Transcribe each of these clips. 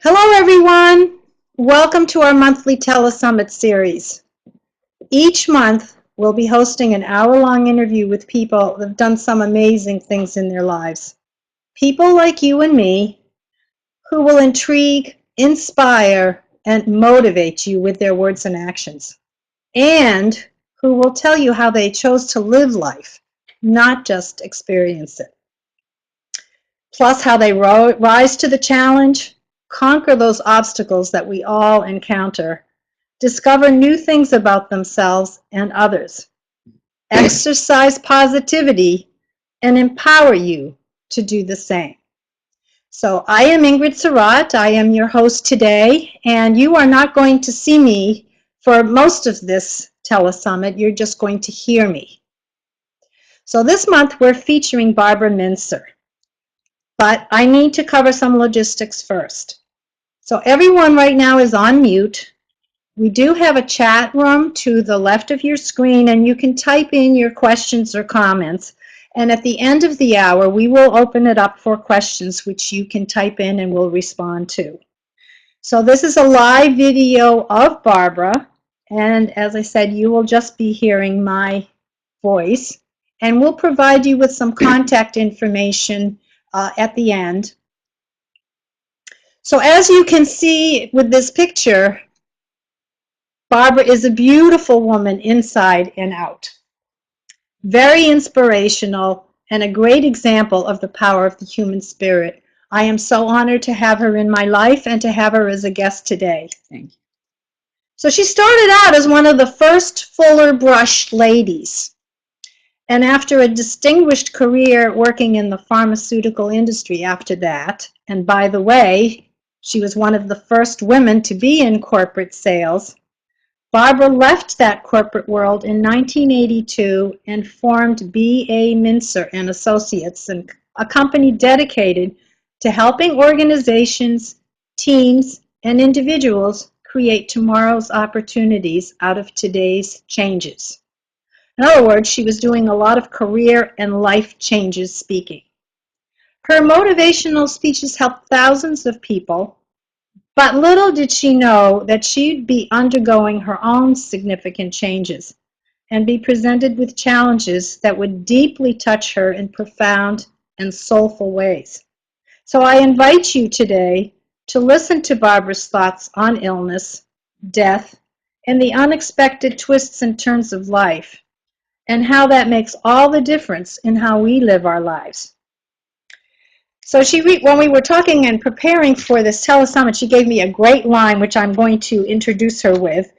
Hello, everyone. Welcome to our monthly Telesummit series. Each month, we'll be hosting an hour-long interview with people that have done some amazing things in their lives. People like you and me who will intrigue, inspire, and motivate you with their words and actions, and who will tell you how they chose to live life, not just experience it. Plus, how they rise to the challenge, conquer those obstacles that we all encounter, discover new things about themselves and others, exercise positivity, and empower you to do the same. So I am Ingrid Surratt. I am your host today, and you are not going to see me for most of this telesummit. You're just going to hear me. So this month we're featuring Barbara Mintzer. But I need to cover some logistics first. So everyone right now is on mute. We do have a chat room to the left of your screen, and you can type in your questions or comments. And at the end of the hour, we will open it up for questions, which you can type in and we'll respond to. So this is a live video of Barbara. And as I said, you will just be hearing my voice. And we'll provide you with some contact information at the end. So as you can see with this picture, Barbara is a beautiful woman inside and out. Very inspirational and a great example of the power of the human spirit. I am so honored to have her in my life and to have her as a guest today. Thank you. So she started out as one of the first Fuller Brush ladies. And after a distinguished career working in the pharmaceutical industry after that, and by the way, she was one of the first women to be in corporate sales, Barbara left that corporate world in 1982 and formed B.A. Mintzer and Associates, a company dedicated to helping organizations, teams, and individuals create tomorrow's opportunities out of today's changes. In other words, she was doing a lot of career and life changes speaking. Her motivational speeches helped thousands of people, but little did she know that she'd be undergoing her own significant changes and be presented with challenges that would deeply touch her in profound and soulful ways. So I invite you today to listen to Barbara's thoughts on illness, death, and the unexpected twists and turns of life, and how that makes all the difference in how we live our lives. So when we were talking and preparing for this telesummit, she gave me a great line, which I'm going to introduce her with,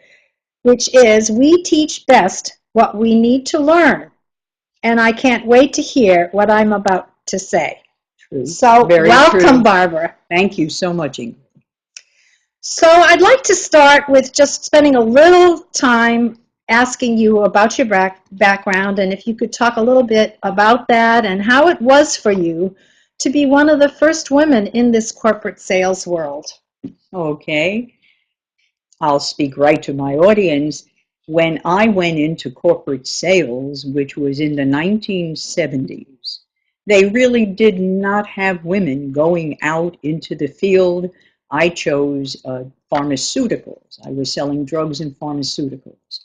which is, "We teach best what we need to learn." And I can't wait to hear what I'm about to say. True. So Very welcome, true. Barbara. Thank you so much, Ingrid. So I'd like to start with just spending a little time asking you about your background, and if you could talk a little bit about that and how it was for you to be one of the first women in this corporate sales world. Okay. I'll speak right to my audience. When I went into corporate sales, which was in the 1970s, they really did not have women going out into the field. I chose pharmaceuticals. I was selling drugs and pharmaceuticals.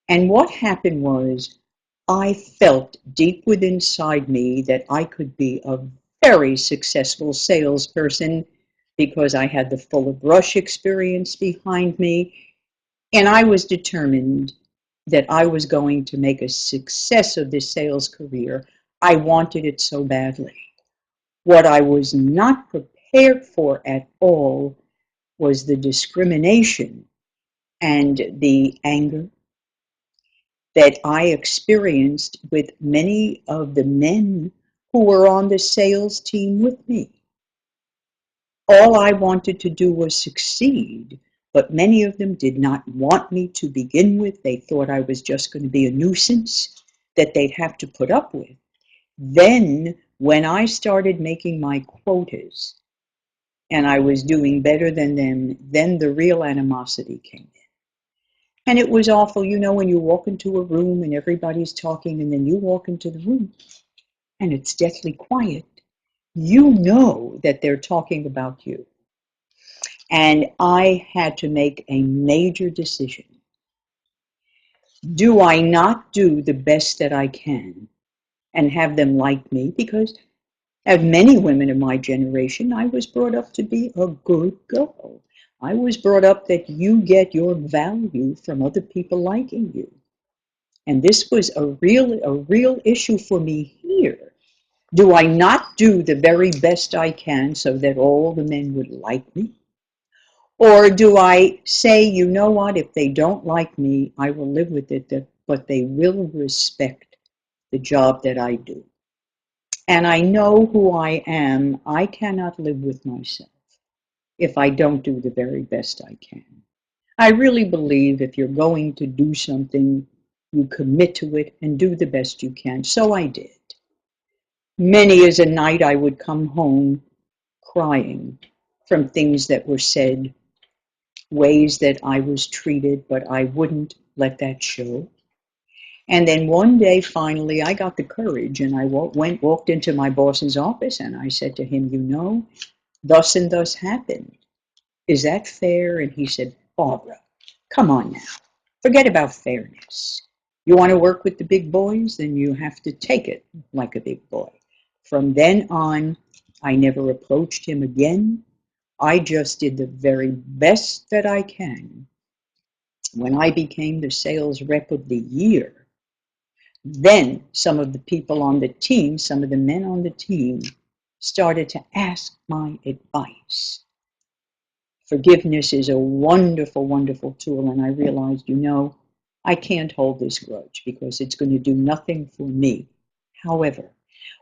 And what happened was, I felt deep within inside me that I could be a very successful salesperson because I had the Fuller Brush experience behind me, and I was determined that I was going to make a success of this sales career. I wanted it so badly. What I was not prepared for at all was the discrimination and the anger that I experienced with many of the men who were on the sales team with me. All I wanted to do was succeed, but many of them did not want me to begin with. They thought I was just going to be a nuisance that they'd have to put up with. Then, when I started making my quotas and I was doing better than them, then the real animosity came in. And it was awful, you know, when you walk into a room and everybody's talking, and then you walk into the room and it's deathly quiet. You know that they're talking about you. And I had to make a major decision. Do I not do the best that I can and have them like me? Because as many women of my generation, I was brought up to be a good girl. I was brought up that you get your value from other people liking you. And this was a real issue for me here. Do I not do the very best I can so that all the men would like me? Or do I say, you know what, if they don't like me, I will live with it, but they will respect the job that I do. And I know who I am. I cannot live with myself if I don't do the very best I can. I really believe if you're going to do something, you commit to it and do the best you can. So I did. Many as a night I would come home crying from things that were said, ways that I was treated, but I wouldn't let that show. And then one day, finally, I got the courage and I walked into my boss's office and I said to him, you know, thus and thus happened. Is that fair? And he said, Barbara, come on now. Forget about fairness. You want to work with the big boys? Then you have to take it like a big boy. From then on, I never approached him again. I just did the very best that I can. When I became the sales rep of the year, then some of the people on the team, some of the men on the team, started to ask my advice. Forgiveness is a wonderful, wonderful tool, and I realized, you know, I can't hold this grudge because it's going to do nothing for me. However,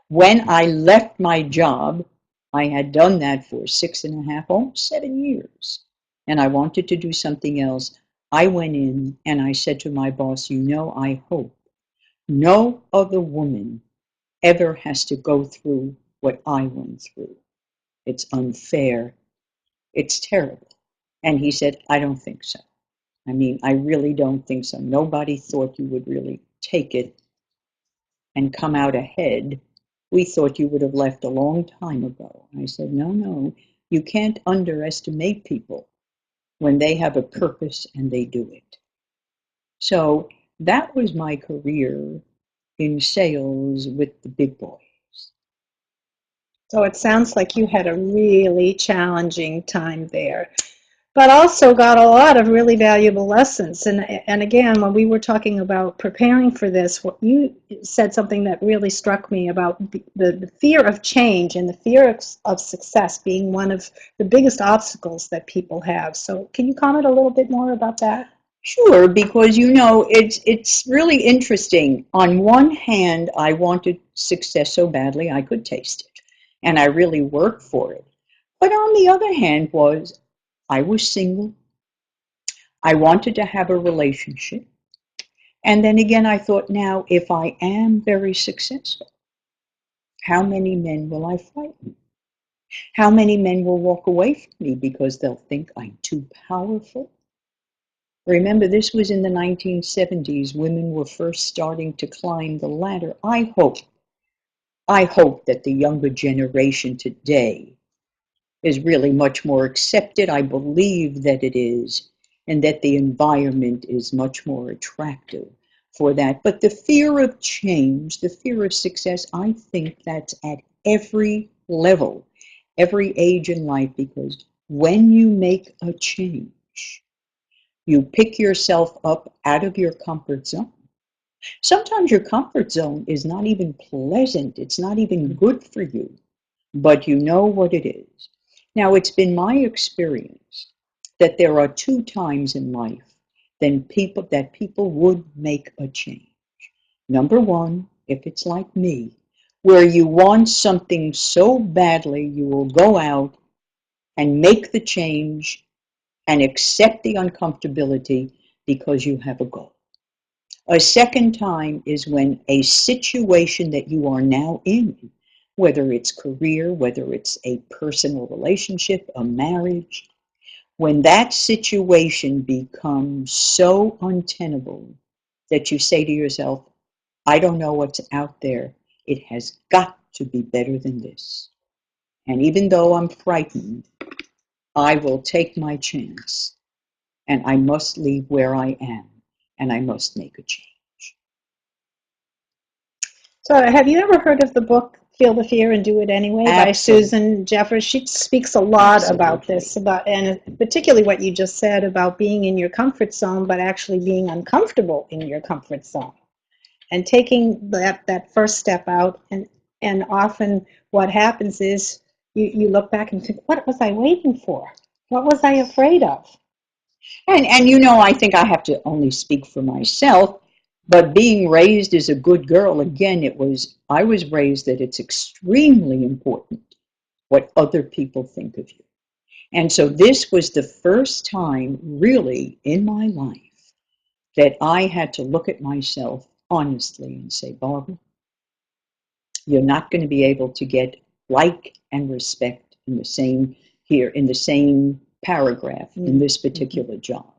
when I left my job, I had done that for 6.5, almost 7 years, and I wanted to do something else. I went in and I said to my boss, you know, I hope no other woman ever has to go through what I went through. It's unfair. It's terrible. And he said, I don't think so. I mean, I really don't think so. Nobody thought you would really take it and come out ahead. We thought you would have left a long time ago. I said, no, no, you can't underestimate people when they have a purpose and they do it. So that was my career in sales with the big boys. So it sounds like you had a really challenging time there, but also got a lot of really valuable lessons. And again, when we were talking about preparing for this, what you said something that really struck me about the fear of change and the fear of success being one of the biggest obstacles that people have. So can you comment a little bit more about that? Sure, because you know, it's really interesting. On one hand, I wanted success so badly I could taste it, and I really worked for it. But on the other hand was I was single. I wanted to have a relationship. And then again, I thought, now, if I am very successful, how many men will I frighten? How many men will walk away from me because they'll think I'm too powerful? Remember, this was in the 1970s. Women were first starting to climb the ladder. I hope that the younger generation today is really much more accepted. I believe that it is, and that the environment is much more attractive for that. But the fear of change, the fear of success, I think that's at every level, every age in life, because when you make a change, you pick yourself up out of your comfort zone. Sometimes your comfort zone is not even pleasant, it's not even good for you, but you know what it is. Now, it's been my experience that there are two times in life that people would make a change. Number one, if it's like me, where you want something so badly, you will go out and make the change and accept the uncomfortability because you have a goal. A second time is when a situation that you are now in, whether it's career, whether it's a personal relationship, a marriage, when that situation becomes so untenable that you say to yourself, I don't know what's out there. It has got to be better than this. And even though I'm frightened, I will take my chance, and I must leave where I am, and I must make a change. So have you ever heard of the book Feel the Fear and Do It Anyway by Absolutely. Susan Jeffers? She speaks a lot about this, and particularly what you just said about being in your comfort zone, but actually being uncomfortable in your comfort zone. And taking that first step out, and often what happens is you look back and think, what was I waiting for? What was I afraid of? And I think I have to only speak for myself, but being raised as a good girl, again, I was raised that it's extremely important what other people think of you. And so this was the first time really in my life that I had to look at myself honestly and say, Barbara, you're not going to be able to get like and respect in the same paragraph in this particular job.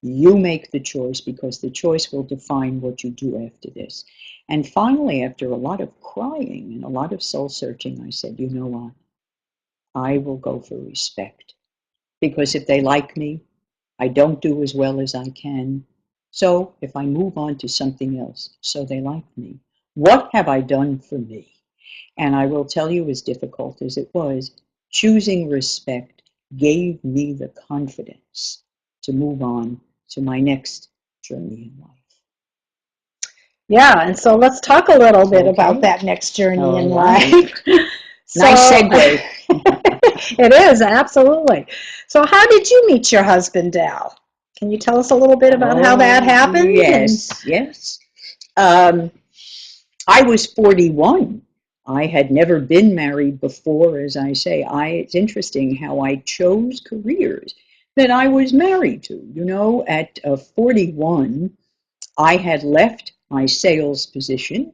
You make the choice, because the choice will define what you do after this. And finally, after a lot of crying and a lot of soul searching, I said, you know what? I will go for respect, because if they like me, I don't do as well as I can. So if I move on to something else, so they like me, what have I done for me? And I will tell you, as difficult as it was, choosing respect gave me the confidence to move on to my next journey in life. Yeah, and so let's talk a little bit about Okay. that next journey in All right. life. Nice So segue. it is, absolutely. So how did you meet your husband, Dal? Can you tell us a little bit about how that Oh, happened? yes, yes. Um, I was 41. I had never been married before, as I say. It's interesting how I chose careers that I was married to. At 41, I had left my sales position,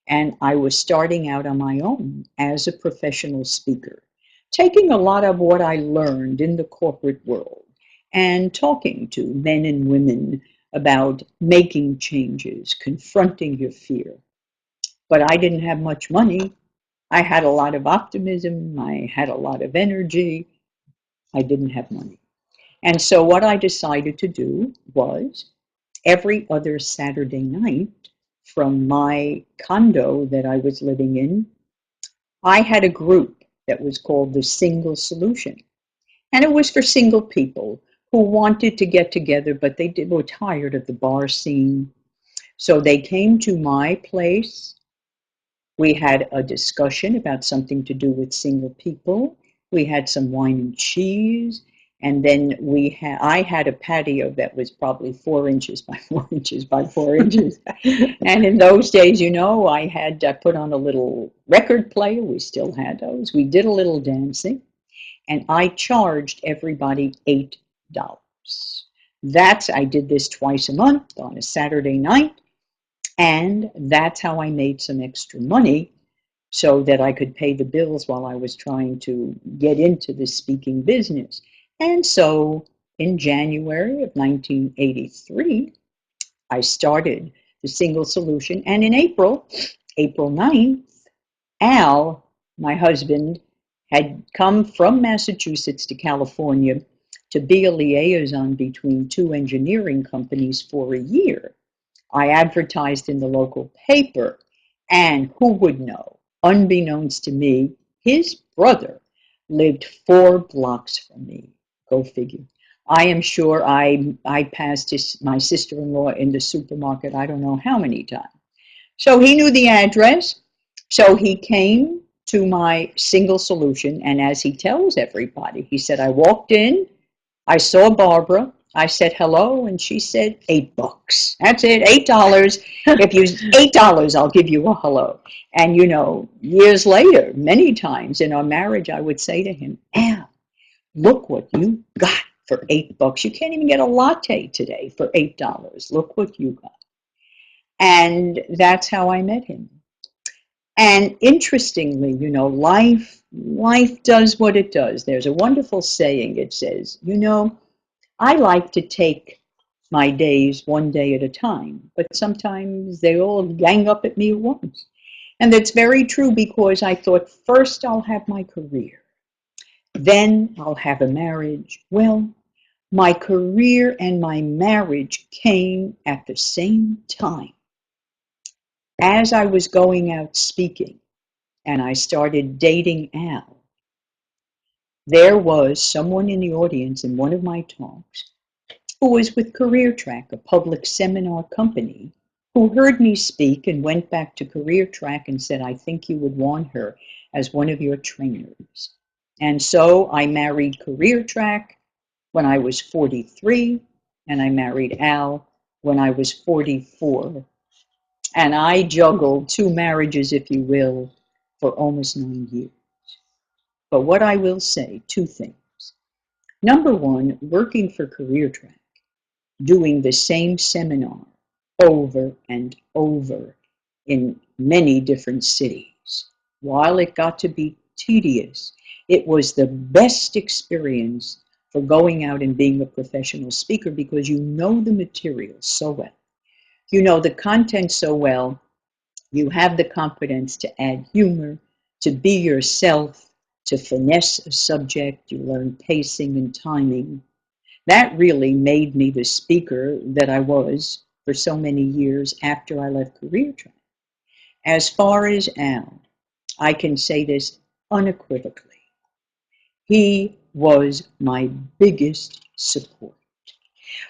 and I was starting out on my own as a professional speaker, taking a lot of what I learned in the corporate world and talking to men and women about making changes, confronting your fear. But I didn't have much money. I had a lot of optimism. I had a lot of energy. I didn't have money. And so what I decided to do was every other Saturday night from my condo that I was living in, I had a group that was called the Single Solution. And it was for single people who wanted to get together, but were tired of the bar scene. So they came to my place. We had a discussion about something to do with single people. We had some wine and cheese. And then I had a patio that was probably 4 inches by 4 inches by 4 inches. And in those days, I put on a little record player. We still had those. We did a little dancing, and I charged everybody $8. I did this twice a month on a Saturday night, and that's how I made some extra money so that I could pay the bills while I was trying to get into the speaking business. And so in January of 1983, I started the Single Solution. And in April 9th, Al, my husband, had come from Massachusetts to California to be a liaison between two engineering companies for a year. I advertised in the local paper, and who would know? Unbeknownst to me, his brother lived 4 blocks from me. Go figure. I am sure I passed my sister-in-law in the supermarket I don't know how many times. So he knew the address. So he came to my Single Solution, and as he tells everybody, he said, I walked in, I saw Barbara. I said hello, and she said $8. That's it, $8. If you $8, I'll give you a hello. And years later, many times in our marriage, I would say to him, Al, look what you got for $8. You can't even get a latte today for $8. Look what you got. And that's how I met him. And interestingly, life does what it does. There's a wonderful saying. It says, I like to take my days one day at a time, but sometimes they all gang up at me at once. And that's very true, because I thought first I'll have my career. Then I'll have a marriage. Well, my career and my marriage came at the same time. As I was going out speaking and I started dating Al, there was someone in the audience in one of my talks who was with Career Track, a public seminar company, who heard me speak and went back to Career Track and said, I think you would want her as one of your trainers. And so I married Career Track when I was 43, and I married Al when I was 44. And I juggled two marriages, if you will, for almost 9 years. But what I will say, two things. Number one, working for Career Track, doing the same seminar over and over in many different cities. While it got to be tedious, it was the best experience for going out and being a professional speaker because you know the material so well. You know the content so well, you have the confidence to add humor, to be yourself, to finesse a subject, you learn pacing and timing. That really made me the speaker that I was for so many years after I left Career Track. As far as Al, I can say this unequivocally. He was my biggest support.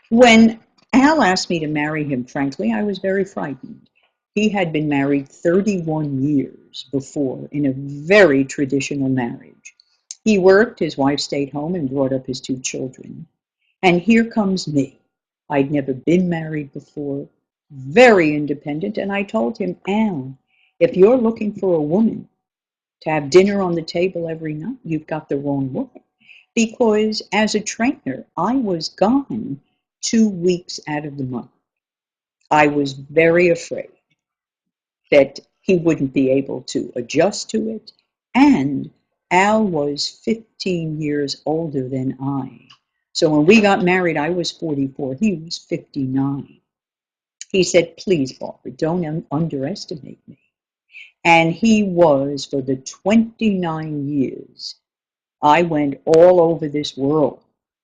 When Al asked me to marry him, frankly, I was very frightened. He had been married 31 years before in a very traditional marriage. He worked, his wife stayed home and brought up his two children. And here comes me. I'd never been married before, very independent, and I told him, Al, if you're looking for a woman to have dinner on the table every night, you've got the wrong woman. Because as a trainer, I was gone 2 weeks out of the month. I was very afraid that he wouldn't be able to adjust to it. And Al was 15 years older than I. So when we got married, I was 44, he was 59. He said, please, Barbara, don't underestimate me. And he was, for the 29 years I went all over this world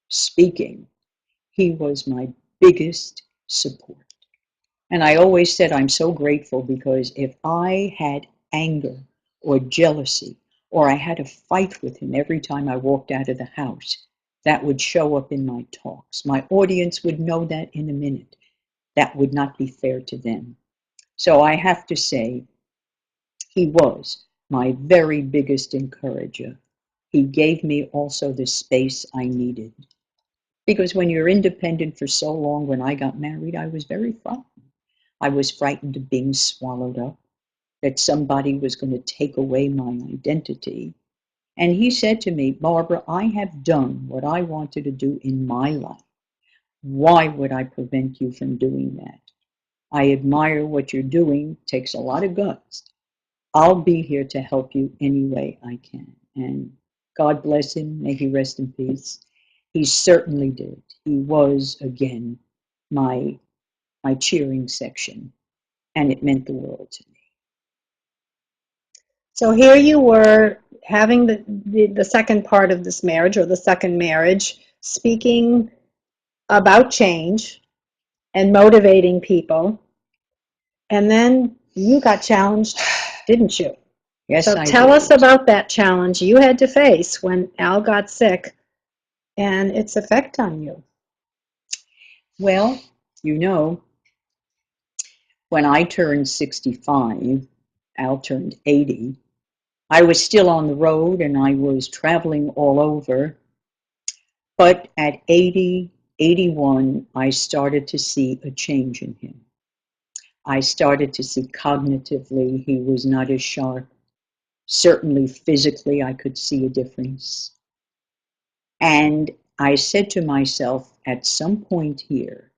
speaking, he was my biggest support. And I always said I'm so grateful because if I had anger or jealousy or I had a fight with him every time I walked out of the house, that would show up in my talks. My audience would know that in a minute. That would not be fair to them. So I have to say, he was my very biggest encourager. He gave me also the space I needed. Because when you're independent for so long, when I got married, I was very frightened. I was frightened of being swallowed up, that somebody was going to take away my identity. And he said to me, Barbara, I have done what I wanted to do in my life. Why would I prevent you from doing that? I admire what you're doing. It takes a lot of guts. I'll be here to help you any way I can. And God bless him. May he rest in peace. He certainly did. He was, again, my cheering section, and it meant the world to me. So here you were having the second part of this marriage, or the second marriage, speaking about change and motivating people. And then you got challenged, didn't you? Yes, So I tell us did. about that challenge you had to face when Al got sick and its effect on you. Well, you know, when I turned 65, Al turned 80, I was still on the road and I was traveling all over. But at 80, 81, I started to see a change in him. I started to see cognitively he was not as sharp. Certainly physically, I could see a difference. And I said to myself, at some point here,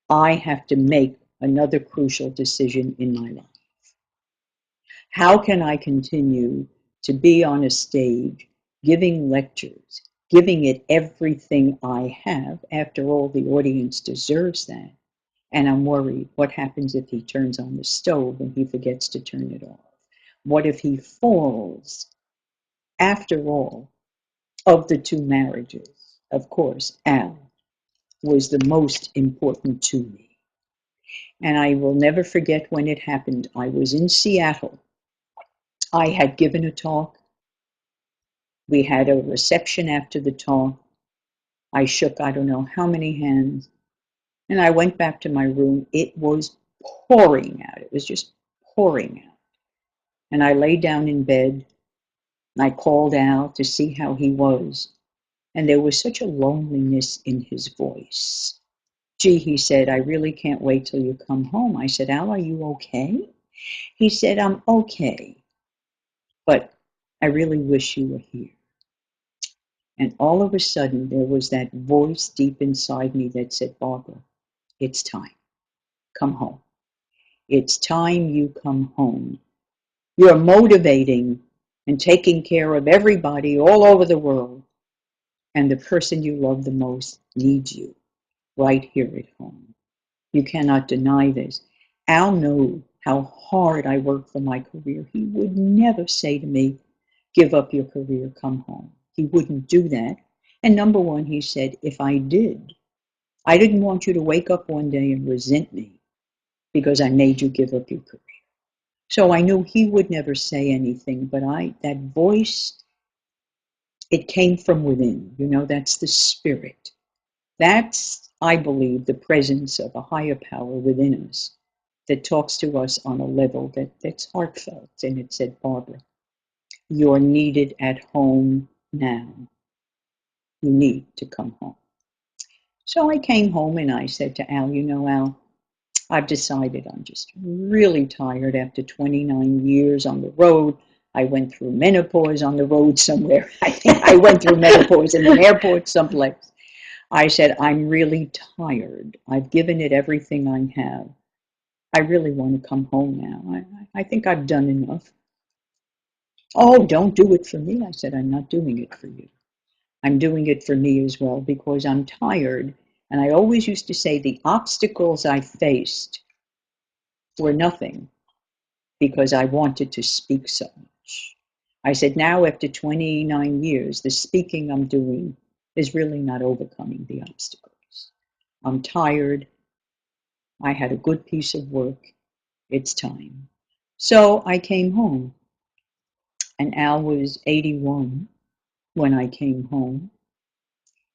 I have to make another crucial decision in my life. How can I continue to be on a stage, giving lectures, giving it everything I have? After all, the audience deserves that. And I'm worried, what happens if he turns on the stove and he forgets to turn it off? What if he falls? After all, of the two marriages, of course, Al was the most important to me. And I will never forget when it happened. I was in Seattle. I had given a talk. We had a reception after the talk. I shook I don't know how many hands. And I went back to my room. It was pouring out. It was just pouring out. And I lay down in bed. And I called Al to see how he was. And there was such a loneliness in his voice. Gee, he said, I really can't wait till you come home. I said, Al, are you okay? He said, I'm okay, but I really wish you were here. And all of a sudden, there was that voice deep inside me that said, Barbara, it's time. Come home. It's time you come home. You're motivating and taking care of everybody all over the world. And the person you love the most needs you right here at home. You cannot deny this. Al knew how hard I worked for my career. He would never say to me, give up your career, come home. He wouldn't do that. And number one, he said, if I did, I didn't want you to wake up one day and resent me because I made you give up your career. So I knew he would never say anything, but that voice, it came from within. You know, that's the spirit. That's, I believe, the presence of a higher power within us that talks to us on a level that's heartfelt. And it said, Barbara, you're needed at home now. You need to come home. So I came home and I said to Al, you know, Al, I've decided I'm just really tired after 29 years on the road. I went through menopause on the road somewhere. I think I went through menopause in an airport someplace. I said, I'm really tired. I've given it everything I have. I really want to come home now. I think I've done enough. Oh, don't do it for me. I said, I'm not doing it for you. I'm doing it for me as well because I'm tired. And I always used to say the obstacles I faced were nothing because I wanted to speak so much. I said, now after 29 years, the speaking I'm doing is really not overcoming the obstacles. I'm tired. I had a good piece of work. It's time. So I came home, and Al was 81 when I came home.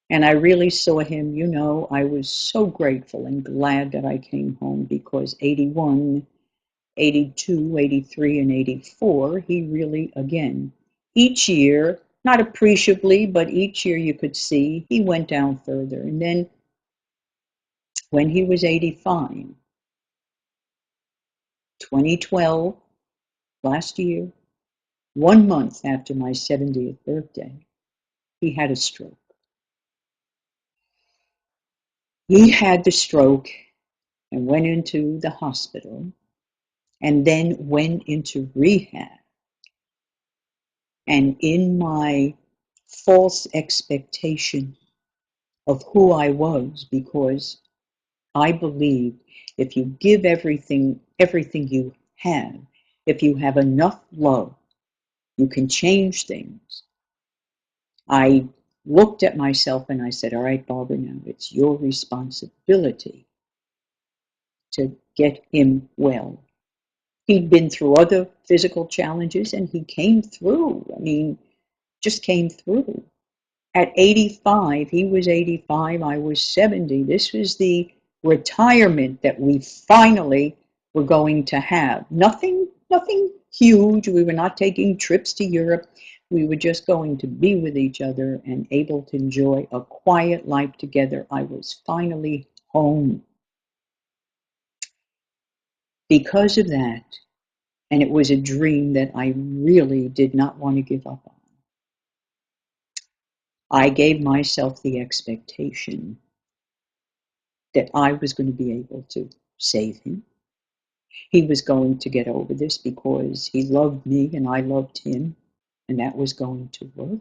And I really saw him, you know, I was so grateful and glad that I came home because 81, 82, 83, and 84, he really, again, each year, not appreciably, but each year you could see he went down further. And then when he was 85, 2012, last year, 1 month after my 70th birthday, he had a stroke. He had the stroke and went into the hospital and then went into rehab. And in my false expectation of who I was, because I believed if you give everything you have, if you have enough love, you can change things. I looked at myself and I said, all right, Barbara, now it's your responsibility to get him well. He'd been through other physical challenges and he came through. I mean, just came through. At 85, he was 85, I was 70. This was the retirement that we finally were going to have. Nothing huge. We were not taking trips to Europe. We were just going to be with each other and able to enjoy a quiet life together. I was finally home. Because of that, and it was a dream that I really did not want to give up on, I gave myself the expectation that I was going to be able to save him. He was going to get over this because he loved me and I loved him, and that was going to work.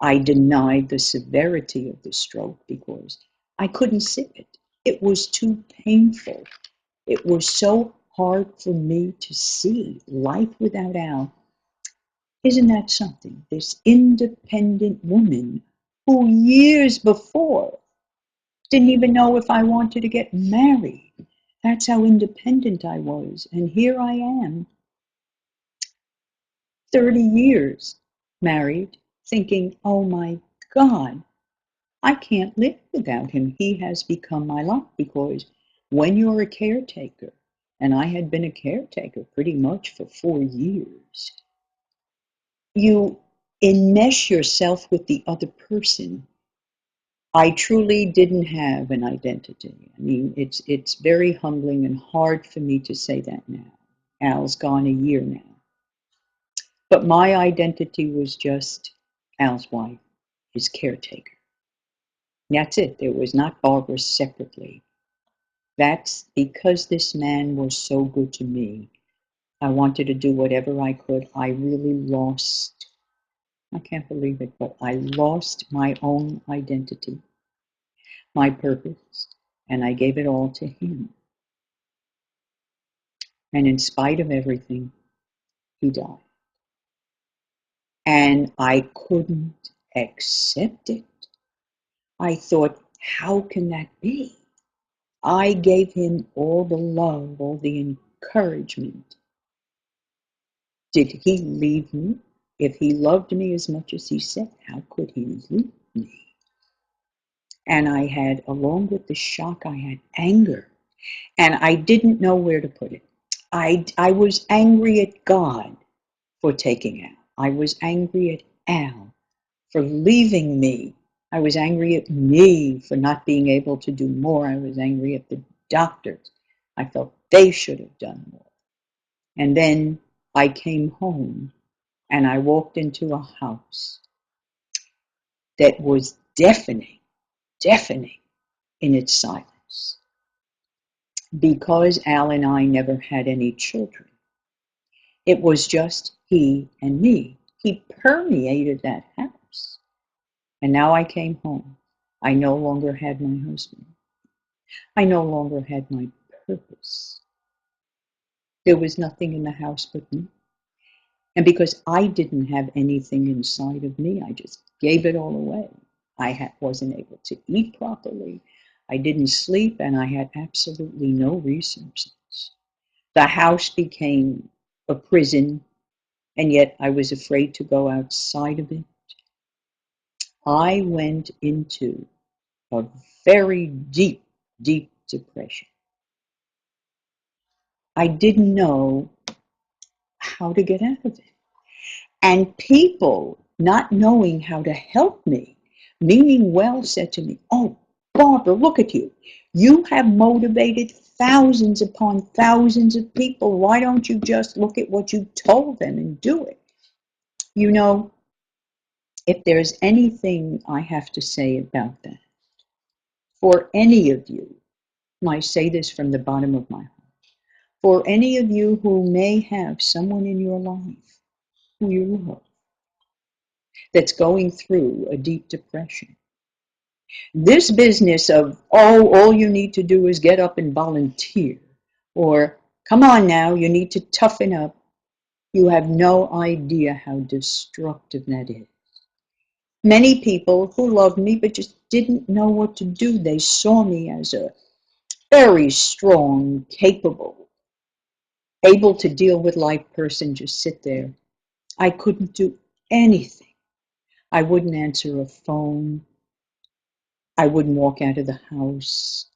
I denied the severity of the stroke because I couldn't see it. It was too painful. It was so hard for me to see life without Al. Isn't that something? This independent woman who years before didn't even know if I wanted to get married. That's how independent I was. And here I am, 30 years married, thinking, oh my God, I can't live without him. He has become my life, because when you're a caretaker, and I had been a caretaker pretty much for 4 years, you enmesh yourself with the other person. I truly didn't have an identity. I mean, it's very humbling and hard for me to say that now. Al's gone a year now. But my identity was just Al's wife, his caretaker. That's it. There was not Barbara separately. That's because this man was so good to me. I wanted to do whatever I could. I really lost, I can't believe it, but I lost my own identity, my purpose, and I gave it all to him. And in spite of everything, he died. And I couldn't accept it. I thought, how can that be? I gave him all the love, all the encouragement. Did he leave me? If he loved me as much as he said, how could he leave me? And I had, along with the shock, I had anger. And I didn't know where to put it. I was angry at God for taking Al. I was angry at Al for leaving me. I was angry at me for not being able to do more. I was angry at the doctors. I felt they should have done more. And then I came home and I walked into a house that was deafening, deafening in its silence. Because Al and I never had any children, it was just he and me. He permeated that house. And now I came home. I no longer had my husband. I no longer had my purpose. There was nothing in the house but me. And because I didn't have anything inside of me, I just gave it all away. I wasn't able to eat properly. I didn't sleep, and I had absolutely no resources. The house became a prison, and yet I was afraid to go outside of it. I went into a very deep, deep depression. I didn't know how to get out of it. And people not knowing how to help me, meaning well, said to me, oh, Barbara, look at you. You have motivated thousands upon thousands of people. Why don't you just look at what you told them and do it? You know, if there's anything I have to say about that, for any of you, and I say this from the bottom of my heart, for any of you who may have someone in your life who you love that's going through a deep depression, this business of, oh, all you need to do is get up and volunteer, or come on now, you need to toughen up, you have no idea how destructive that is. Many people who loved me but just didn't know what to do, they saw me as a very strong, capable, able to deal with life person, just sit there. I couldn't do anything. I wouldn't answer a phone. I wouldn't walk out of the house.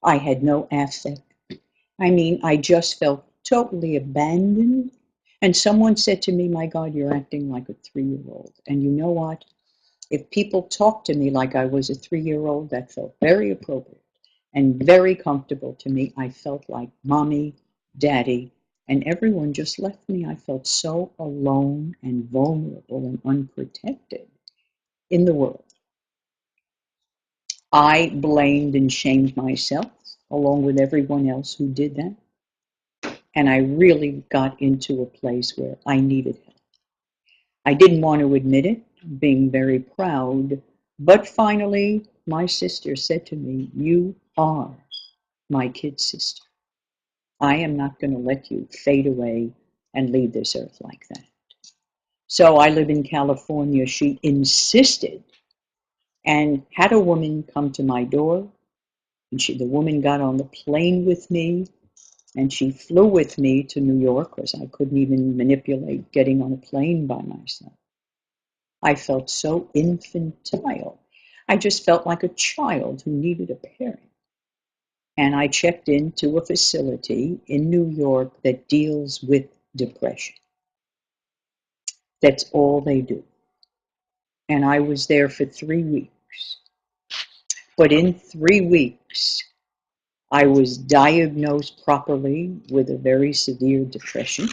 I had no affect. I mean, I just felt totally abandoned. And someone said to me, my God, you're acting like a 3-year-old. And you know what? If people talked to me like I was a 3-year-old, that felt very appropriate and very comfortable to me. I felt like mommy, daddy, and everyone just left me. I felt so alone and vulnerable and unprotected in the world. I blamed and shamed myself along with everyone else who did that. And I really got into a place where I needed help. I didn't want to admit it, being very proud, but finally my sister said to me, you are my kid sister. I am not going to let you fade away and leave this earth like that. So I live in California. She insisted and had a woman come to my door, and the woman got on the plane with me, and she flew with me to New York because I couldn't even manipulate getting on a plane by myself. I felt so infantile. I just felt like a child who needed a parent. And I checked into a facility in New York that deals with depression. That's all they do. And I was there for 3 weeks. But in 3 weeks, I was diagnosed properly with a very severe depression.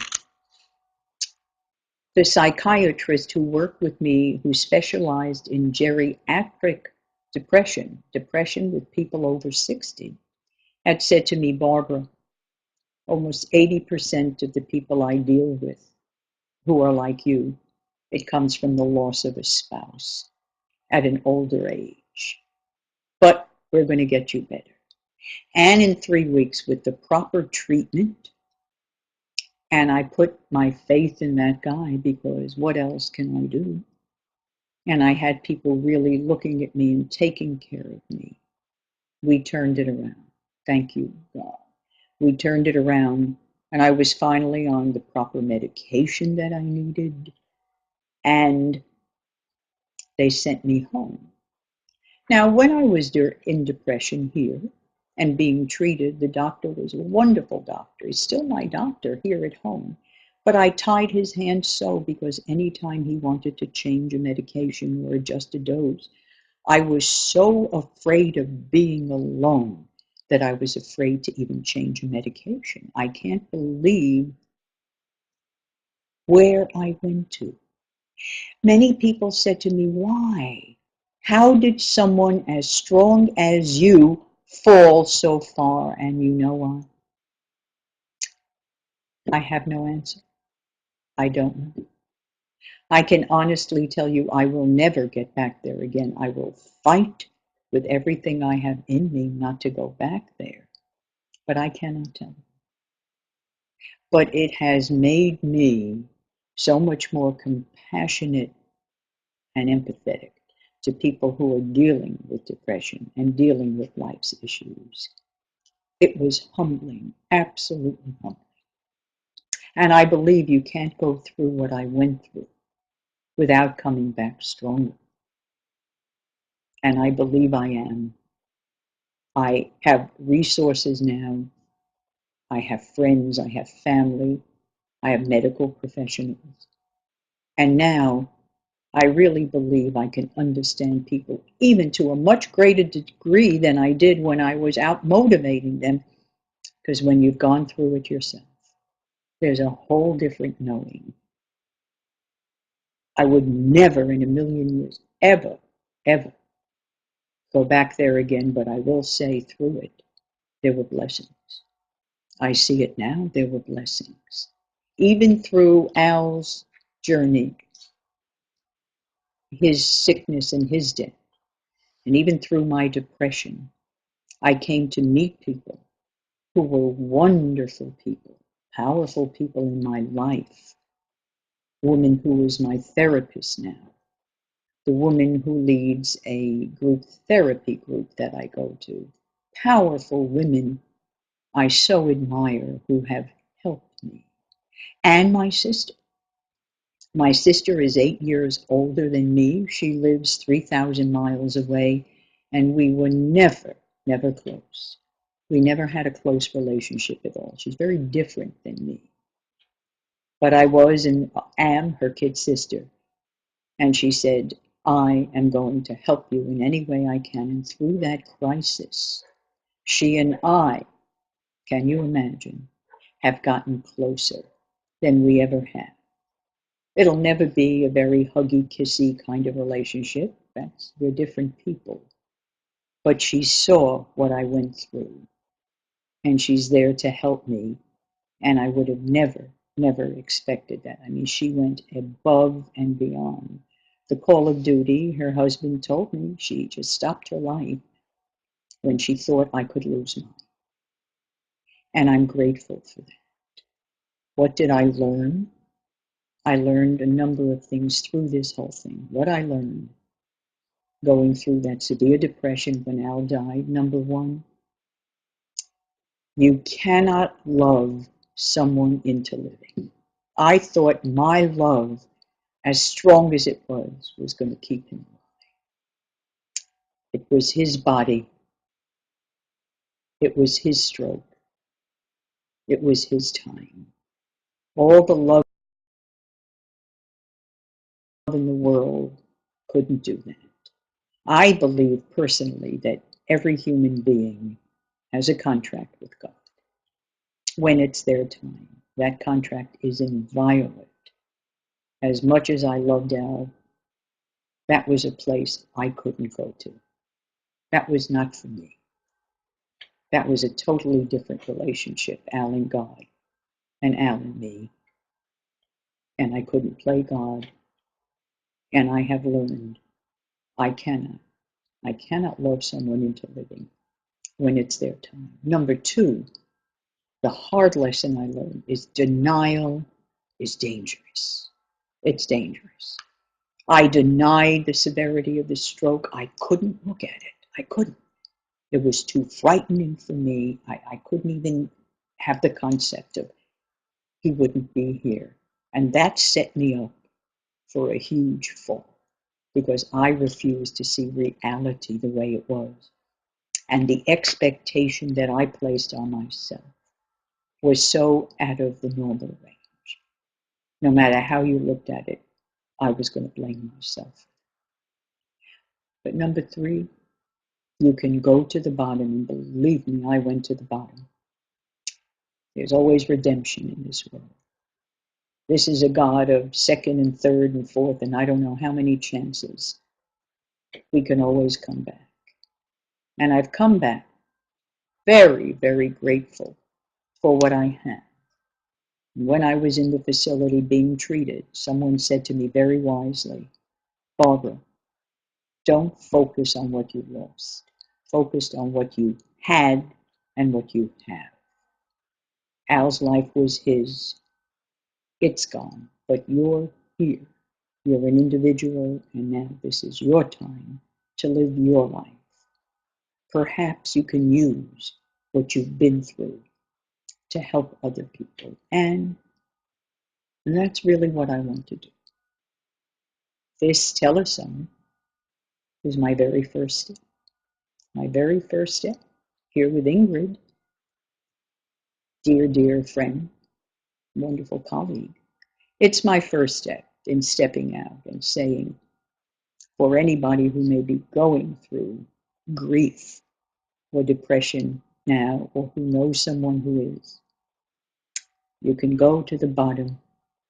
The psychiatrist who worked with me, who specialized in geriatric depression, depression with people over 60, had said to me, Barbara, almost 80% of the people I deal with who are like you, it comes from the loss of a spouse at an older age. But we're going to get you better. And in 3 weeks, with the proper treatment, and I put my faith in that guy because what else can I do? And I had people really looking at me and taking care of me. We turned it around. Thank you, God. We turned it around, and I was finally on the proper medication that I needed, and they sent me home. Now, when I was in depression here and being treated, the doctor was a wonderful doctor. He's still my doctor here at home. But I tied his hands so because anytime he wanted to change a medication or adjust a dose, I was so afraid of being alone that I was afraid to even change a medication. I can't believe where I went to. Many people said to me, why? How did someone as strong as you fall so far? And you know what? I have no answer. I don't know. I can honestly tell you I will never get back there again. I will fight with everything I have in me not to go back there. But I cannot tell you. But it has made me so much more compassionate and empathetic to people who are dealing with depression and dealing with life's issues. It was humbling, absolutely humbling. And I believe you can't go through what I went through without coming back stronger. And I believe I am. I have resources now. I have friends. I have family. I have medical professionals. And now I really believe I can understand people even to a much greater degree than I did when I was out motivating them. Because when you've gone through it yourself, there's a whole different knowing. I would never in a million years, ever, ever go back there again, but I will say through it, there were blessings. I see it now, there were blessings. Even through Al's journey, his sickness and his death, and even through my depression, I came to meet people who were wonderful people, powerful people in my life. Woman who is my therapist now, the woman who leads a group therapy group that I go to. Powerful women I so admire who have helped me. And my sister. My sister is 8 years older than me. She lives 3,000 miles away, and we were never, never close. We never had a close relationship at all. She's very different than me. But I was and am her kid sister. And she said, I am going to help you in any way I can. And through that crisis, she and I, can you imagine, have gotten closer than we ever have. It'll never be a very huggy, kissy kind of relationship. We're different people. But she saw what I went through, and she's there to help me. And I would have never, never expected that. I mean, she went above and beyond. The call of duty, her husband told me she just stopped her life when she thought I could lose mine. And I'm grateful for that. What did I learn? I learned a number of things through this whole thing. What I learned going through that severe depression when Al died, number one, you cannot love someone into living. I thought my love, as strong as it was going to keep him alive. It was his body. It was his stroke. It was his time. All the love in the world couldn't do that. I believe personally that every human being has a contract with God. When it's their time, that contract is inviolate. As much as I loved Al, that was a place I couldn't go to. That was not for me. That was a totally different relationship, Al and God, and Al and me. And I couldn't play God. And I have learned I cannot. I cannot love someone into living when it's their time. Number two, the hard lesson I learned is denial is dangerous. It's dangerous. I denied the severity of the stroke. I couldn't look at it. I couldn't. It was too frightening for me. I couldn't even have the concept of he wouldn't be here. And that set me up for a huge fall because I refused to see reality the way it was. And the expectation that I placed on myself was so out of the normal range. No matter how you looked at it, I was going to blame myself. But number three, you can go to the bottom, and believe me, I went to the bottom. There's always redemption in this world. This is a God of second and third and fourth, and I don't know how many chances. We can always come back. And I've come back very, very grateful for what I had. When I was in the facility being treated, someone said to me very wisely, Barbara, don't focus on what you lost. Focus on what you had and what you have. Al's life was his. It's gone, but you're here. You're an individual, and now this is your time to live your life. Perhaps you can use what you've been through to help other people. And that's really what I want to do. This telesummit is my very first step. My very first step here with Ingrid, dear, dear friend, wonderful colleague. It's my first step in stepping out and saying, for anybody who may be going through grief or depression now, or who knows someone who is, you can go to the bottom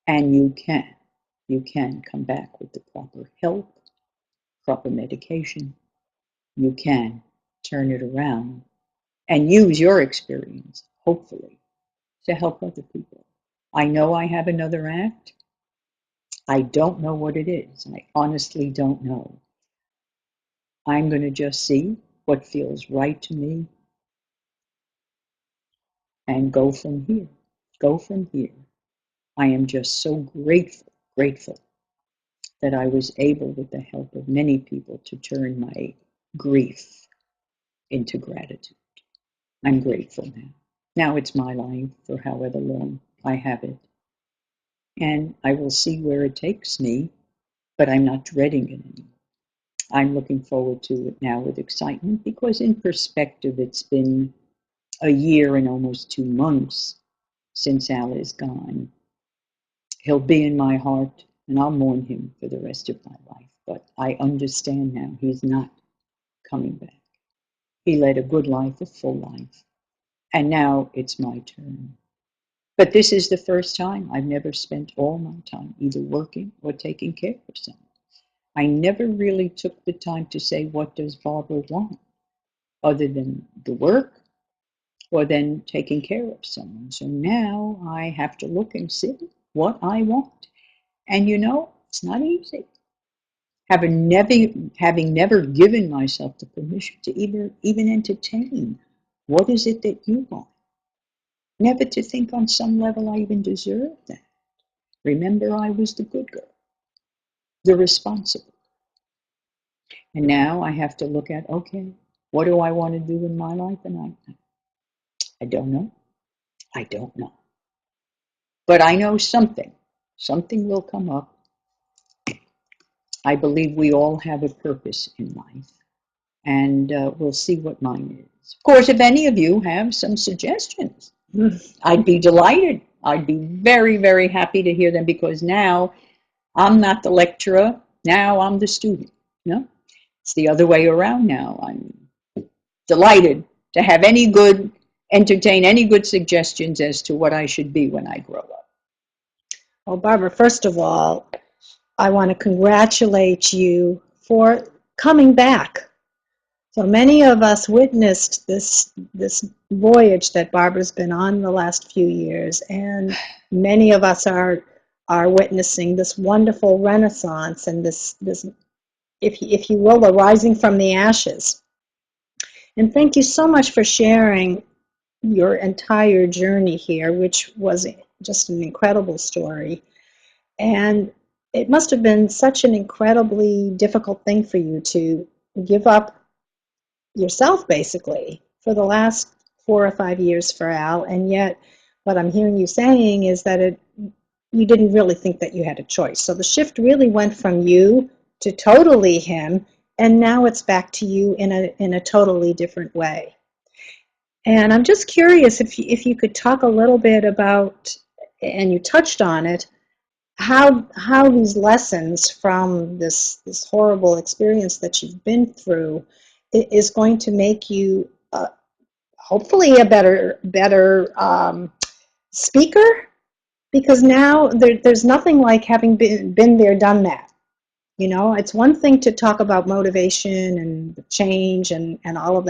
and you can come back with the proper help, proper medication. You can turn it around and use your experience, hopefully, to help other people. I know I have another act. I don't know what it is. I honestly don't know. I'm going to just see what feels right to me and go from here. Go from here. I am just so grateful that I was able, with the help of many people, to turn my grief into gratitude. I'm grateful now. Now it's my life for however long I have it. And I will see where it takes me, but I'm not dreading it anymore. I'm looking forward to it now with excitement because, in perspective, it's been a year and almost 2 months since Al is gone. He'll be in my heart, and I'll mourn him for the rest of my life. But I understand now he's not coming back. He led a good life, a full life. And now it's my turn. But this is the first time. I've never spent all my time either working or taking care of someone. I never really took the time to say, what does Barbara want? Other than the work or then taking care of someone. So now I have to look and see what I want. And it's not easy. Having never given myself the permission to even entertain, what is it that you want? Never to think on some level I even deserve that. Remember, I was the good girl, the responsible. And now I have to look at, okay, what do I want to do in my life? And I don't know. I don't know. But I know something. Something will come up. I believe we all have a purpose in life. And we'll see what mine is. Of course, if any of you have some suggestions, I'd be delighted. I'd be very, very happy to hear them because now I'm not the lecturer. Now I'm the student. No, it's the other way around now. I'm delighted to have entertain any good suggestions as to what I should be when I grow up. Well, Barbara, first of all, I want to congratulate you for coming back. So many of us witnessed this voyage that Barbara's been on the last few years, and many of us are witnessing this wonderful renaissance and this if you will, the rising from the ashes. And thank you so much for sharing your entire journey here, which was just an incredible story. And it must have been such an incredibly difficult thing for you to give up yourself, basically, for the last 4 or 5 years for Al. And yet, what I'm hearing you saying is that you didn't really think that you had a choice. So the shift really went from you to totally him, and now it's back to you in a totally different way. And I'm just curious if you could talk a little bit about, and you touched on it, how these lessons from this horrible experience that you've been through is going to make you hopefully a better speaker, because now there's nothing like having been there, done that. You know, it's one thing to talk about motivation and change and all of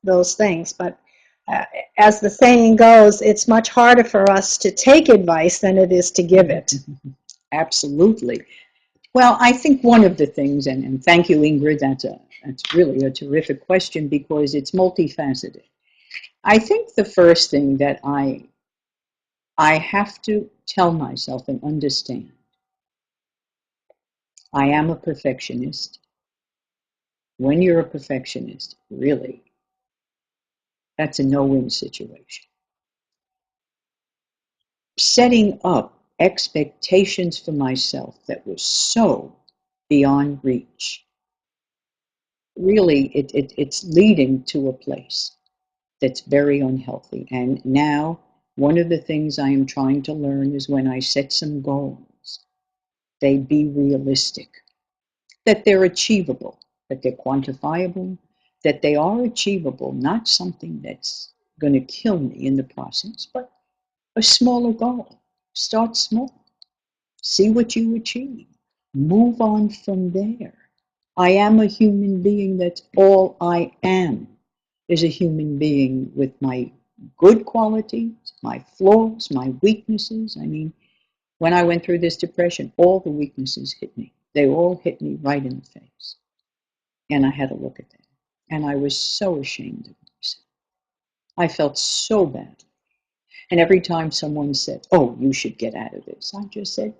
those things, but uh, as the saying goes, it's much harder for us to take advice than it is to give it. Absolutely. Well, I think one of the things, and thank you, Ingrid, that's really a terrific question because it's multifaceted. I think the first thing that I have to tell myself and understand, I am a perfectionist. When you're a perfectionist, really, that's a no-win situation. Setting up expectations for myself that were so beyond reach, really, it's leading to a place that's very unhealthy. And now, one of the things I am trying to learn is when I set some goals, they be realistic, that they're achievable, that they're quantifiable, that they are achievable, not something that's going to kill me in the process, but a smaller goal. Start small, see what you achieve, move on from there. I am a human being, that's all I am, is a human being with my good qualities, my flaws, my weaknesses. I mean, when I went through this depression, all the weaknesses hit me. They all hit me right in the face. And I had to look at them. And I was so ashamed of myself. I felt so bad. And every time someone said, oh, you should get out of this, I just said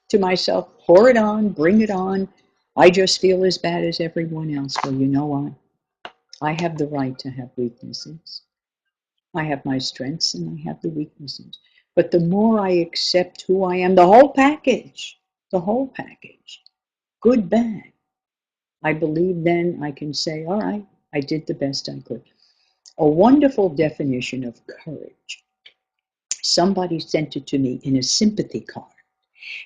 to myself, pour it on, bring it on. I just feel as bad as everyone else. Well, you know what? I have the right to have weaknesses. I have my strengths and I have the weaknesses. But the more I accept who I am, the whole package, good, bad, I believe then I can say, all right, I did the best I could. A wonderful definition of courage. Somebody sent it to me in a sympathy card.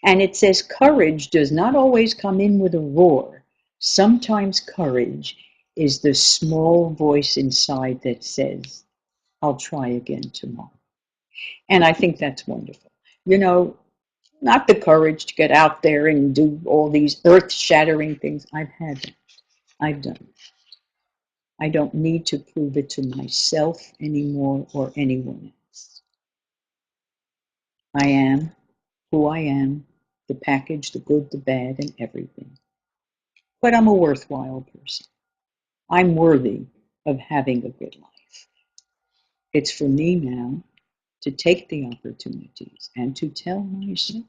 And it says, courage does not always come in with a roar. Sometimes courage is the small voice inside that says, I'll try again tomorrow. And I think that's wonderful. You know, not the courage to get out there and do all these earth-shattering things. I've had that. I've done it. I don't need to prove it to myself anymore or anyone else. I am who I am, the package, the good, the bad, and everything. But I'm a worthwhile person. I'm worthy of having a good life. It's for me now to take the opportunities and to tell myself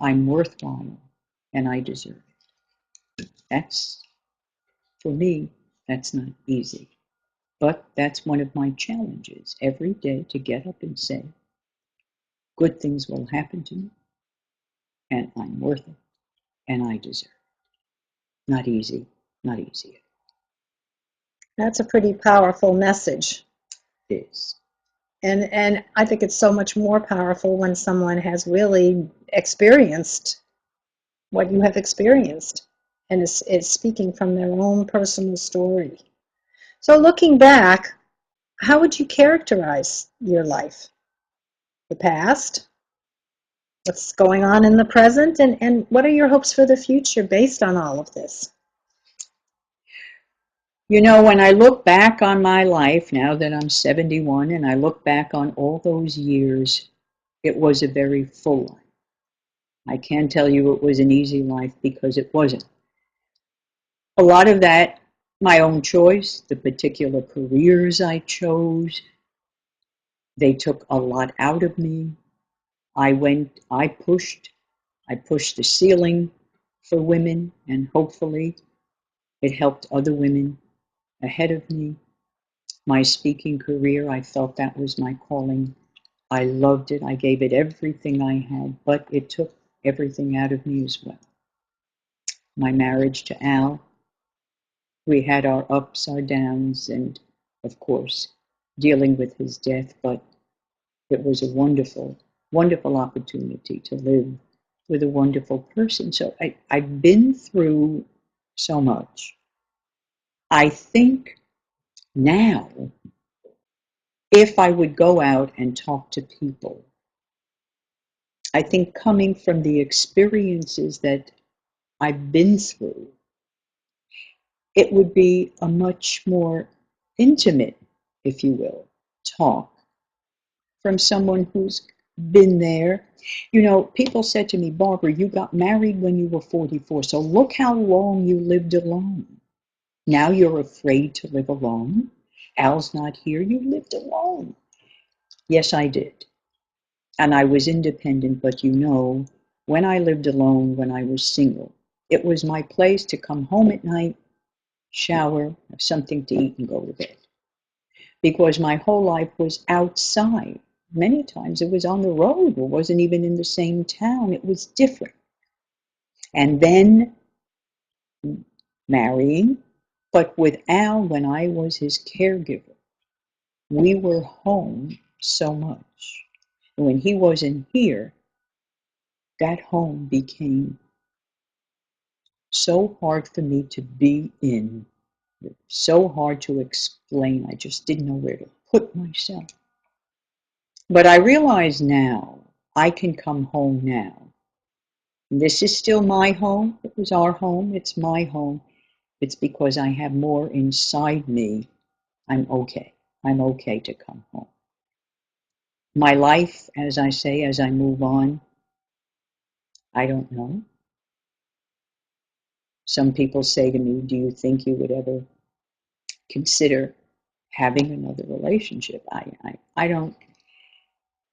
I'm worthwhile and I deserve it. That's, for me, that's not easy. But that's one of my challenges every day, to get up and say, good things will happen to me and I'm worth it and I deserve it. Not easy, not easy. That's a pretty powerful message. It is. And I think it's so much more powerful when someone has really experienced what you have experienced and is speaking from their own personal story. So looking back, how would you characterize your life? The past, what's going on in the present, and what are your hopes for the future based on all of this? You know, when I look back on my life, now that I'm 71, and I look back on all those years, it was a very full life. I can't tell you it was an easy life, because it wasn't. A lot of that, my own choice, the particular careers I chose, they took a lot out of me. I pushed the ceiling for women, and hopefully it helped other women ahead of me. My speaking career, I felt that was my calling. I loved it. I gave it everything I had, but it took everything out of me as well. My marriage to Al, we had our ups, our downs, and of course, dealing with his death, but it was a wonderful, wonderful opportunity to live with a wonderful person. So I've been through so much. I think now, if I would go out and talk to people, I think coming from the experiences that I've been through, it would be a much more intimate, if you will, talk from someone who's been there. You know, people said to me, Barbara, you got married when you were 44, so look how long you lived alone. Now you're afraid to live alone. Al's not here, you lived alone. Yes, I did. And I was independent, but you know, when I lived alone, when I was single, it was my place to come home at night, shower, have something to eat, and go to bed. Because my whole life was outside. Many times it was on the road, or wasn't even in the same town. It was different. And then marrying, but with Al, when I was his caregiver, we were home so much. And when he wasn't here, that home became so hard for me to be in, so hard to explain. I just didn't know where to put myself. But I realize now, I can come home now. This is still my home. It was our home. It's my home. It's because I have more inside me. I'm okay. I'm okay to come home. My life, as I say, as I move on, I don't know. Some people say to me, do you think you would ever consider having another relationship? I don't,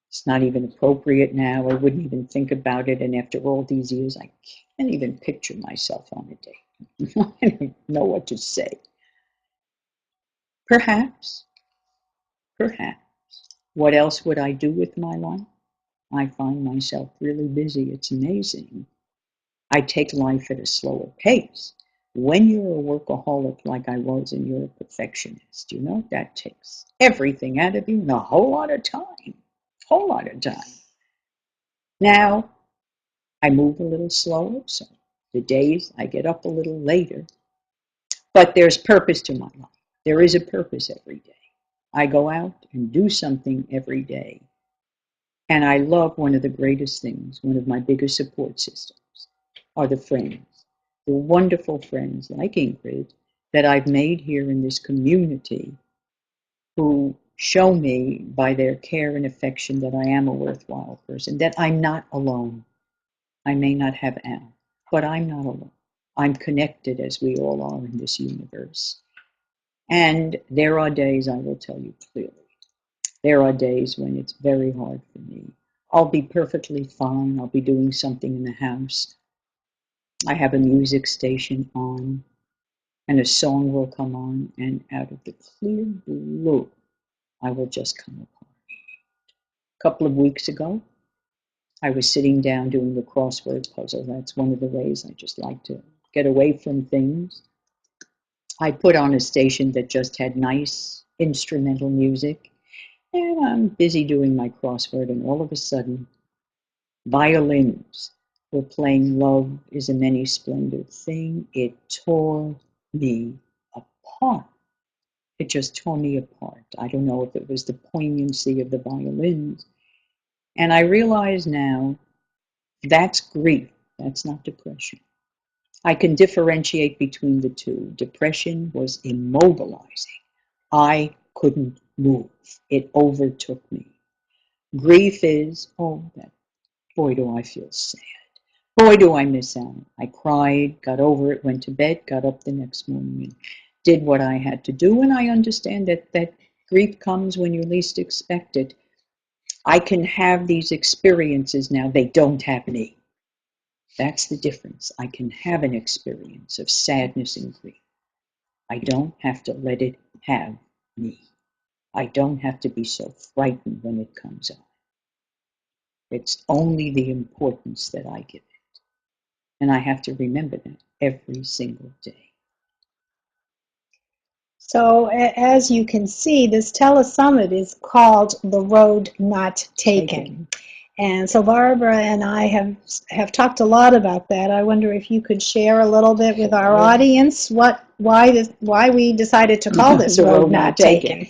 it's not even appropriate now. I wouldn't even think about it. And after all these years, I can't even picture myself on a date. I don't know what to say. Perhaps, perhaps. What else would I do with my life? I find myself really busy. It's amazing. I take life at a slower pace. When you're a workaholic like I was and you're a perfectionist, you know, that takes everything out of you and a whole lot of time. A whole lot of time. Now, I move a little slower, so the days I get up a little later, but there's purpose to my life. There is a purpose every day. I go out and do something every day. And I love one of the greatest things, one of my biggest support systems, are the friends, the wonderful friends like Ingrid that I've made here in this community, who show me by their care and affection that I am a worthwhile person, that I'm not alone. I may not have Al, but I'm not alone. I'm connected, as we all are in this universe. And there are days, I will tell you clearly, There are days when it's very hard for me. I'll be perfectly fine. I'll be doing something in the house. I have a music station on, and a song will come on, and out of the clear blue, I will just come apart. A couple of weeks ago, I was sitting down doing the crossword puzzle. That's one of the ways I just like to get away from things. I put on a station that just had nice instrumental music, and I'm busy doing my crossword, and all of a sudden, violins were playing Love is a Many Splendid Thing. It tore me apart. It just tore me apart. I don't know if it was the poignancy of the violins. And I realize now that's grief. That's not depression. I can differentiate between the two. Depression was immobilizing. I couldn't move. It overtook me. Grief is, oh, that boy, do I feel sad. Boy, do I miss out. I cried, got over it, went to bed, got up the next morning, and did what I had to do. And I understand that grief comes when you least expect it. I can have these experiences now. They don't have me. That's the difference. I can have an experience of sadness and grief. I don't have to let it have me. I don't have to be so frightened when it comes on. It's only the importance that I give it. And I have to remember that every single day. So as you can see, this telesummit is called The Road Not Taken. And so Barbara and I have talked a lot about that. I wonder if you could share a little bit with our audience why we decided to call this The Road Not Taken.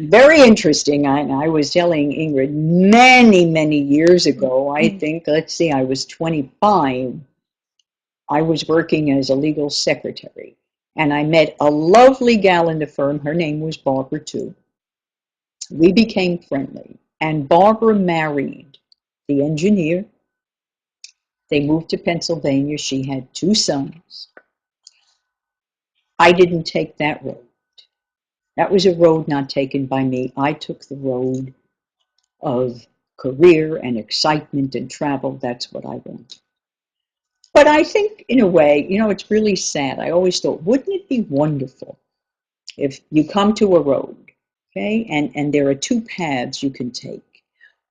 Very interesting. I was telling Ingrid many years ago, I think, let's see, I was 25. I was working as a legal secretary, and I met a lovely gal in the firm. Her name was Barbara, too. We became friendly, and Barbara married the engineer. They moved to Pennsylvania. She had 2 sons. I didn't take that road. That was a road not taken by me. I took the road of career and excitement and travel. That's what I wanted. But I think, in a way, it's really sad. I always thought, wouldn't it be wonderful if you come to a road, okay, and there are 2 paths you can take?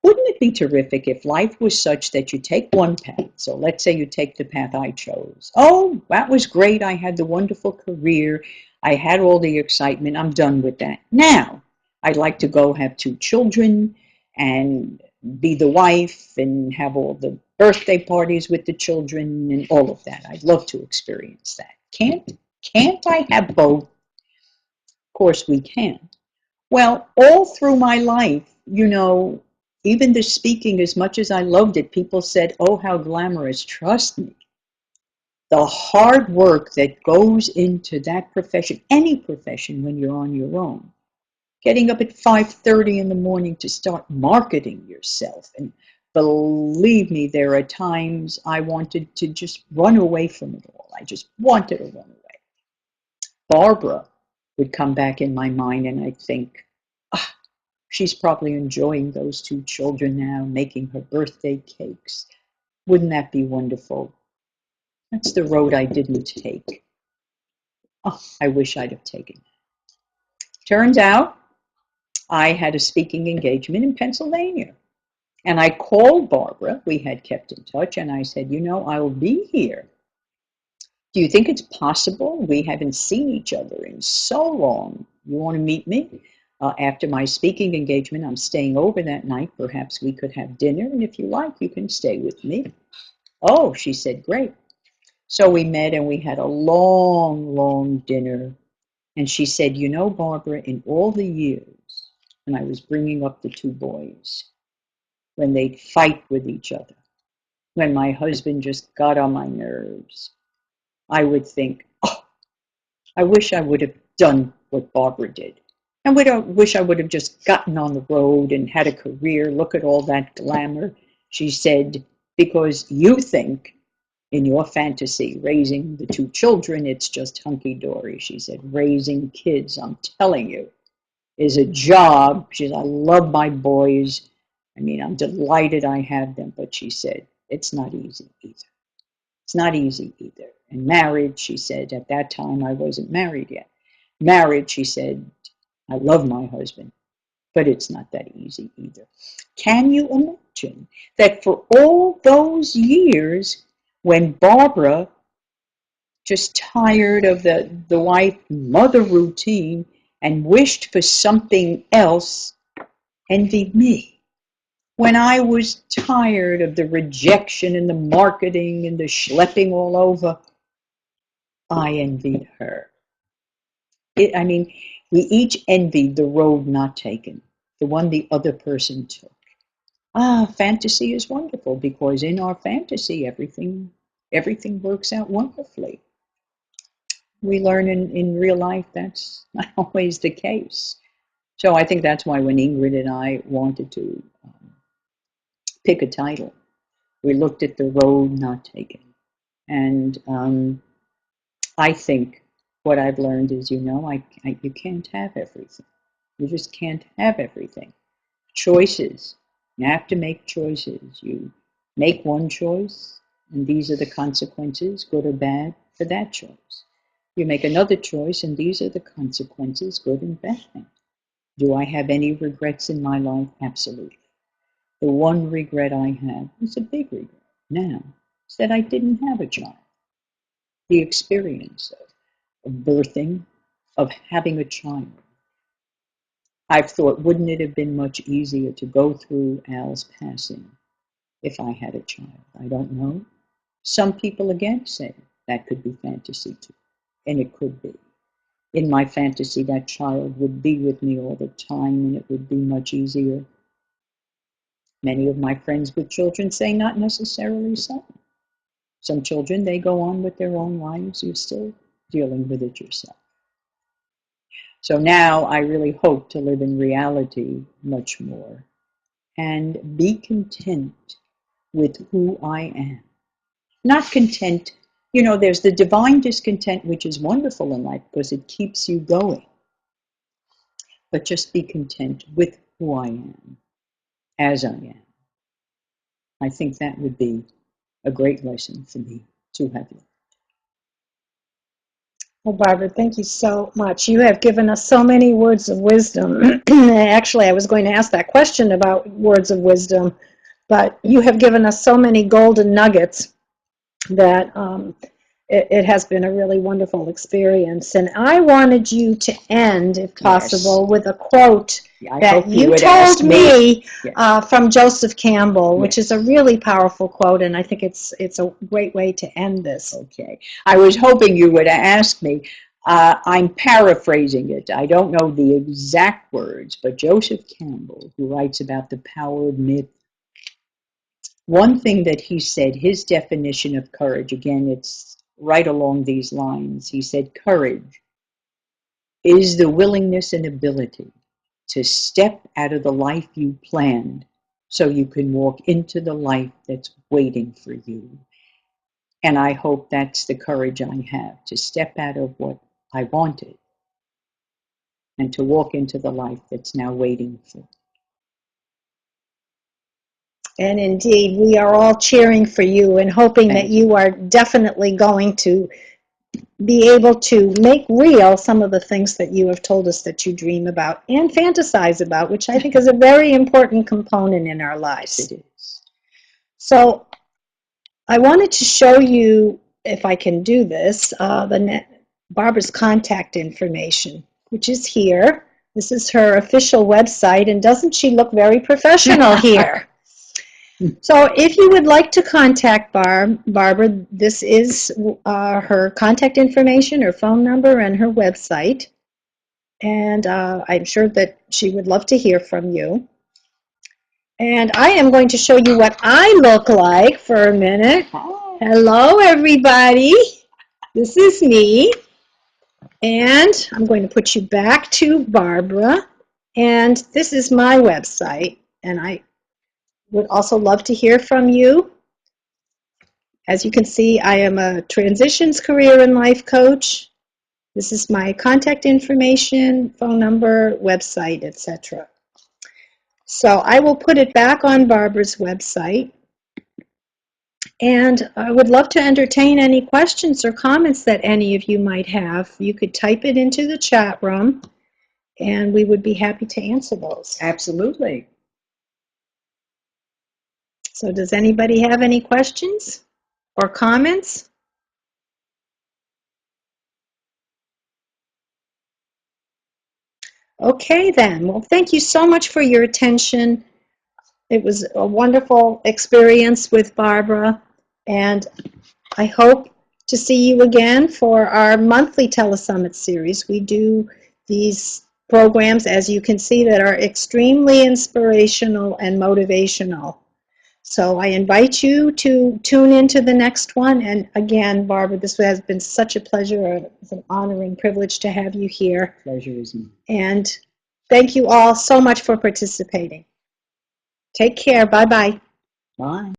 Wouldn't it be terrific if life was such that you take one path? So let's say you take the path I chose. Oh, that was great. I had the wonderful career. I had all the excitement. I'm done with that. Now, I'd like to go have 2 children and be the wife and have all the birthday parties with the children and all of that. I'd love to experience that. Can't I have both? Of course we can. Well, all through my life, even the speaking, as much as I loved it, people said, oh, how glamorous. Trust me, the hard work that goes into that profession, any profession when you're on your own, getting up at 5:30 in the morning to start marketing yourself. And believe me, there are times I wanted to just run away from it all. I just wanted to run away. Barbara would come back in my mind, and I'd think, ah, she's probably enjoying those 2 children now, making her birthday cakes. Wouldn't that be wonderful? That's the road I didn't take. Oh, I wish I'd have taken it. Turns out I had a speaking engagement in Pennsylvania. And I called Barbara. We had kept in touch. And I said, I'll be here. Do you think it's possible? We haven't seen each other in so long. You want to meet me? After my speaking engagement, I'm staying over that night. Perhaps we could have dinner. And if you like, you can stay with me. Oh, she said, great. So we met and we had a long dinner. And she said, Barbara, in all the years, when I was bringing up the 2 boys, when they'd fight with each other, when my husband just got on my nerves, I would think, oh, I wish I would have done what Barbara did. And I wish I would have just gotten on the road and had a career. Look at all that glamour. She said, because you think in your fantasy, raising the 2 children, it's just hunky-dory. She said, raising kids, I'm telling you, is a job. She said, I love my boys. I mean, I'm delighted I have them. But she said, it's not easy either. It's not easy either. And marriage, she said, at that time I wasn't married yet. Marriage, she said, I love my husband, but it's not that easy either. Can you imagine that for all those years when Barbara, just tired of the wife mother routine and wished for something else, envied me? When I was tired of the rejection and the marketing and the schlepping all over, I envied her. I mean, we each envied the road not taken, the one the other person took. Fantasy is wonderful because in our fantasy, everything works out wonderfully. We learn in real life that's not always the case. So I think that's why when Ingrid and I wanted to pick a title, we looked at the road not taken. And I think what I've learned is, you can't have everything. You just can't have everything. Choices. You have to make choices. You make one choice, and these are the consequences, good or bad, for that choice. You make another choice, and these are the consequences, good and bad. Do I have any regrets in my life? Absolutely. The one regret I have is a big regret now, is that I didn't have a child. The experience of birthing, of having a child. I've thought, wouldn't it have been much easier to go through Al's passing if I had a child? I don't know. Some people again say that could be fantasy too, and it could be. In my fantasy, that child would be with me all the time, and it would be much easier. Many of my friends with children say not necessarily so. Some children, they go on with their own lives. You're still dealing with it yourself. So now I really hope to live in reality much more and be content with who I am. Not content, there's the divine discontent, which is wonderful in life because it keeps you going. But just be content with who I am, as I am. I think that would be a great lesson for me to have learned. Well, Barbara, thank you so much. You have given us so many words of wisdom. Actually, I was going to ask that question about words of wisdom, but you have given us so many golden nuggets that it has been a really wonderful experience. And I wanted you to end, if possible, Yes. with a quote I that hope you would told ask me Yes. from Joseph Campbell, which Yes. is a really powerful quote, and I think it's a great way to end this. Okay. I was hoping you would ask me. I'm paraphrasing it. I don't know the exact words, but Joseph Campbell, who writes about the power of myth, one thing that he said, his definition of courage, again, it's right along these lines. He said, courage is the willingness and ability to step out of the life you planned so you can walk into the life that's waiting for you. And I hope that's the courage I have, to step out of what I wanted and to walk into the life that's now waiting for me. And indeed, we are all cheering for you and hoping that you are definitely going to be able to make real some of the things that you have told us that you dream about and fantasize about, which I think is a very important component in our lives. It is. So I wanted to show you, if I can do this, Barbara's contact information, which is here. This is her official website, and doesn't she look very professional here? So if you would like to contact Barbara, this is her contact information, her phone number, and her website. And I'm sure that she would love to hear from you. And I am going to show you what I look like for a minute. Hi. Hello, everybody. This is me. And I'm going to put you back to Barbara. And this is my website. And I would also love to hear from you. As you can see, I am a transitions, career, and life coach. This is my contact information, phone number, website, etc. So I will put it back on Barbara's website. And I would love to entertain any questions or comments that any of you might have. You could type it into the chat room, and we would be happy to answer those. Absolutely. So does anybody have any questions or comments? Okay then. Well, thank you so much for your attention. It was a wonderful experience with Barbara, and I hope to see you again for our monthly Telesummit series. We do these programs, as you can see, that are extremely inspirational and motivational. So I invite you to tune into the next one. And again, Barbara, this has been such a pleasure. It's an honor and privilege to have you here. Pleasure is mine. And thank you all so much for participating. Take care. Bye-bye. Bye.